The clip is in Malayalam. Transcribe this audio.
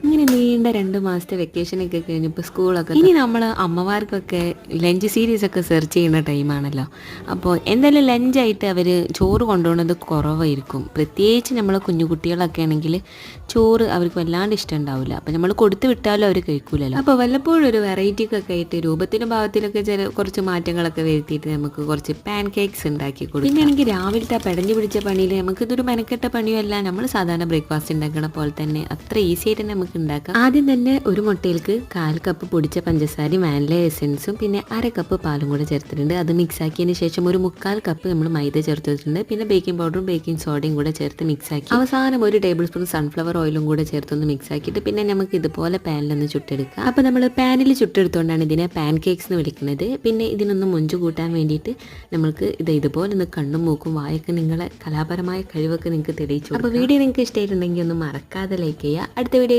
ഇങ്ങനെ നീണ്ട 2 മാസത്തെ വെക്കേഷനൊക്കെ കഴിഞ്ഞപ്പോൾ സ്കൂളൊക്കെ ഇനി നമ്മൾ അമ്മമാർക്കൊക്കെ ലഞ്ച് സീരീസ് ഒക്കെ സെർച്ച് ചെയ്യുന്ന ടൈമാണല്ലോ. അപ്പോൾ എന്തായാലും ലഞ്ചായിട്ട് അവർ ചോറ് കൊണ്ടുപോകുന്നത് കുറവായിരിക്കും. പ്രത്യേകിച്ച് നമ്മൾ കുഞ്ഞു കുട്ടികളൊക്കെ ആണെങ്കിൽ ചോറ് അവർക്ക് വല്ലാണ്ട് ഇഷ്ടം ഉണ്ടാവില്ല. അപ്പോൾ നമ്മൾ കൊടുത്തു വിട്ടാലും അവർ കഴിക്കൂലല്ലോ. അപ്പോൾ വല്ലപ്പോഴും ഒരു വെറൈറ്റിക്കൊക്കെ ആയിട്ട് രൂപത്തിലും ഭാവത്തിലൊക്കെ കുറച്ച് മാറ്റങ്ങളൊക്കെ വരുത്തിയിട്ട് നമുക്ക് കുറച്ച് പാൻ കേക്ക്സ് ഉണ്ടാക്കി കൊടുക്കും. പിന്നെ എനിക്ക് രാവിലത്തെ പെടഞ്ഞു പിടിച്ച പണിയിൽ നമുക്കിതൊരു മെനക്കെട്ട പണിയല്ല. നമ്മൾ സാധാരണ ബ്രേക്ക്ഫാസ്റ്റ് ഉണ്ടാക്കണ പോലെ തന്നെ അത്ര ഈസി ആയിട്ട് നമുക്ക് ഉണ്ടാക്കാം. ആദ്യം തന്നെ ഒരു മുട്ടയിലേക്ക് 1/4 കപ്പ് പൊടിച്ച പഞ്ചസാരയും വാനില എസൻസും പിന്നെ 1/2 കപ്പ് പാലും കൂടെ ചേർത്തിട്ടുണ്ട്. അത് മിക്സ് ആക്കിയതിന് ശേഷം ഒരു 1/4 കപ്പ് നമ്മൾ മൈദ ചേർത്തിട്ടുണ്ട്. പിന്നെ ബേക്കിംഗ് പൗഡറും ബേക്കിംഗ് സോഡയും കൂടെ ചേർത്ത് മിക്സ് ആക്കി അവസാനം ഒരു ടേബിൾ സ്പൂൺ സൺഫ്ലവർ ഓയിലും കൂടെ ചേർത്തൊന്ന് മിക്സ് ആക്കിയിട്ട് പിന്നെ നമുക്ക് ഇതുപോലെ പാനിലൊന്ന് ചുട്ടെടുക്കാം. അപ്പോൾ നമ്മൾ പാനിൽ ചുട്ടെടുത്തുകൊണ്ടാണ് ഇതിനെ പാൻ കേക്ക്സ് എന്ന് വിളിക്കുന്നത്. പിന്നെ ഇതിനൊന്ന് മൊഞ്ചു കൂട്ടാൻ വേണ്ടിയിട്ട് നമുക്ക് ഇതുപോലെ ഒന്ന് കണ്ണും മൂക്കും വായൊക്കെ നിങ്ങളെ കലാപരമായ കഴിവൊക്കെ നിങ്ങൾക്ക് തെളിയിച്ചു. അപ്പോൾ വീഡിയോ നിങ്ങൾക്ക് ഇഷ്ടമായിട്ടുണ്ടെങ്കിൽ ഒന്ന് മറക്കാതെ ലൈക്ക് ചെയ്യുക. അടുത്ത വീഡിയോ